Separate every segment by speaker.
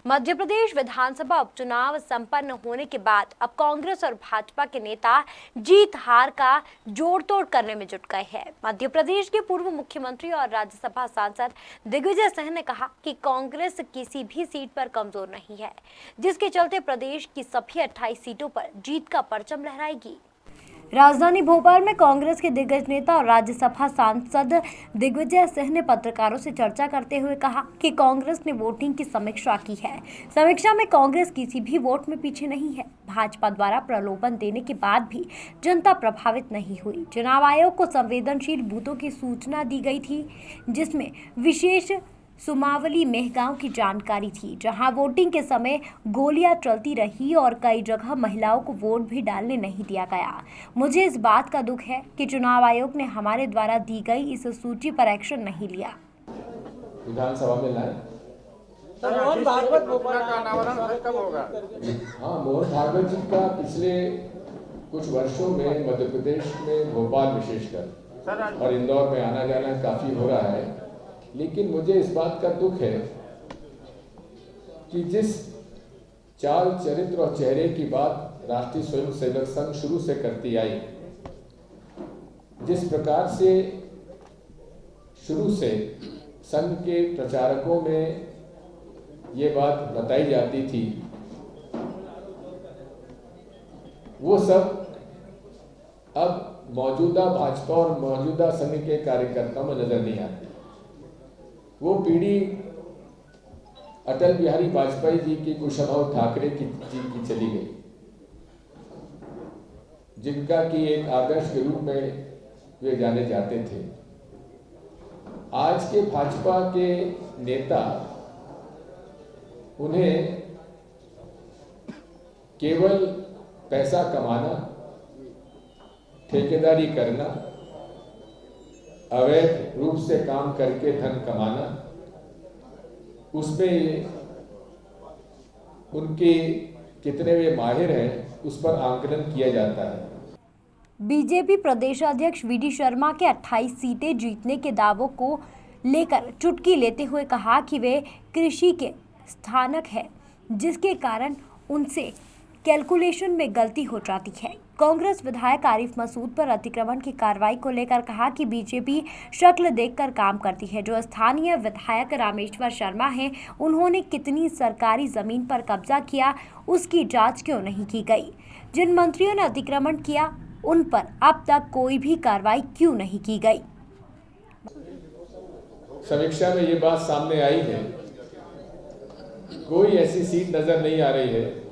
Speaker 1: मध्य प्रदेश विधानसभा उपचुनाव संपन्न होने के बाद अब कांग्रेस और भाजपा के नेता जीत हार का जोड़ तोड़ करने में जुट गए हैं। मध्य प्रदेश के पूर्व मुख्यमंत्री और राज्यसभा सांसद दिग्विजय सिंह ने कहा कि कांग्रेस किसी भी सीट पर कमजोर नहीं है, जिसके चलते प्रदेश की सभी 28 सीटों पर जीत का परचम लहराएगी। राजधानी भोपाल में कांग्रेस के दिग्गज नेता और राज्यसभा सांसद दिग्विजय सिंह ने पत्रकारों से चर्चा करते हुए कहा कि कांग्रेस ने वोटिंग की समीक्षा की है। समीक्षा में कांग्रेस किसी भी वोट में पीछे नहीं है। भाजपा द्वारा प्रलोभन देने के बाद भी जनता प्रभावित नहीं हुई। चुनाव आयोग को संवेदनशील बूथों की सूचना दी गई थी, जिसमें विशेष सुमावली मेहगांव की जानकारी थी, जहां वोटिंग के समय गोलियां चलती रही और कई जगह महिलाओं को वोट भी डालने नहीं दिया गया। मुझे इस बात का दुख है कि चुनाव आयोग ने हमारे द्वारा दी गई इस सूची पर एक्शन नहीं लिया।
Speaker 2: विधानसभा में लाए।
Speaker 3: मोहन भागवत भोपाल का अनावरण कब होगा?
Speaker 2: हाँ, मोहन भागवत जी का पिछले कुछ वर्षों में मध्य प्रदेश में भोपाल विशेषकर और इंदौर में आना जाना काफी हो रहा है, लेकिन मुझे इस बात का दुख है कि जिस चाल चरित्र और चेहरे की बात राष्ट्रीय स्वयंसेवक संघ शुरू से करती आई, जिस प्रकार से शुरू से संघ के प्रचारकों में ये बात बताई जाती थी, वो सब अब मौजूदा भाजपा और मौजूदा संघ के कार्यकर्ताओं में नजर नहीं आती। वो पीढ़ी अटल बिहारी वाजपेयी जी की, कुशाभाऊ ठाकरे जी की चली गई, जिनका कि एक आदर्श के रूप में वे जाने जाते थे। आज के भाजपा के नेता उन्हें केवल पैसा कमाना, ठेकेदारी करना, अवैध रूप से काम करके धन कमाना, उसमें उनके कितने वे माहिर हैं उस पर आंकलन किया जाता है।
Speaker 1: बीजेपी प्रदेशाध्यक्ष वीडी शर्मा के 28 सीटें जीतने के दावों को लेकर चुटकी लेते हुए कहा कि वे कृषि के स्थानक है, जिसके कारण उनसे कैलकुलेशन में गलती हो जाती है। कांग्रेस विधायक आरिफ मसूद पर अतिक्रमण की कार्रवाई को लेकर कहा कि बीजेपी शक्ल देखकर काम करती है। जो स्थानीय विधायक रामेश्वर शर्मा हैं, उन्होंने कितनी सरकारी जमीन पर कब्जा किया, उसकी जांच क्यों नहीं की गई? जिन मंत्रियों ने अतिक्रमण किया, उन पर अब तक कोई भी कार्रवाई क्यों नहीं की गई?
Speaker 2: समीक्षा में ये बात सामने आई है, कोई ऐसी सीट नजर नहीं आ रही है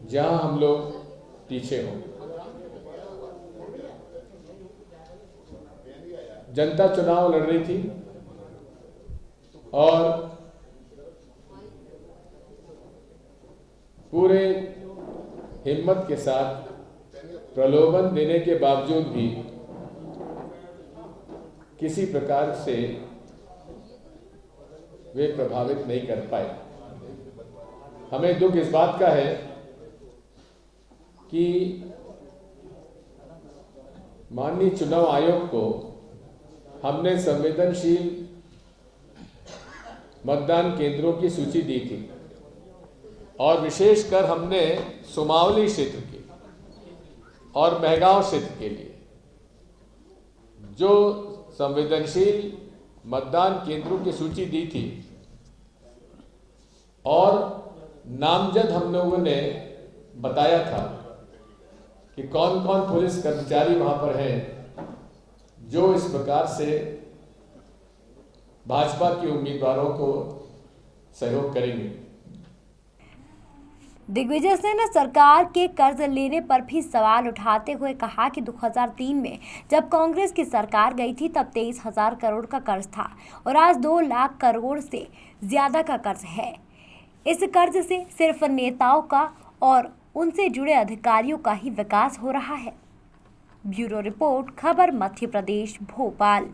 Speaker 2: जहां हम लोग पीछे हों। जनता चुनाव लड़ रही थी और पूरे हिम्मत के साथ प्रलोभन देने के बावजूद भी किसी प्रकार से वे प्रभावित नहीं कर पाए। हमें दुख इस बात का है कि माननीय चुनाव आयोग को हमने संवेदनशील मतदान केंद्रों की सूची दी थी और विशेषकर हमने सुमावली क्षेत्र की और मेहगांव क्षेत्र के लिए जो संवेदनशील मतदान केंद्रों की सूची दी थी और नामजद हम लोगों ने बताया था कि कौन कौन पुलिस कर्मचारी वहां पर हैं जो इस प्रकार से भाजपा के उम्मीदवारों को सहयोग करेंगे।
Speaker 1: दिग्विजय सिंह ने सरकार के कर्ज लेने पर भी सवाल उठाते हुए कहा कि 2003 में जब कांग्रेस की सरकार गई थी तब 23,000 करोड़ का कर्ज था और आज 2 लाख करोड़ से ज्यादा का कर्ज है। इस कर्ज से सिर्फ नेताओं का और उनसे जुड़े अधिकारियों का ही विकास हो रहा है। ब्यूरो रिपोर्ट, खबर मध्य प्रदेश, भोपाल।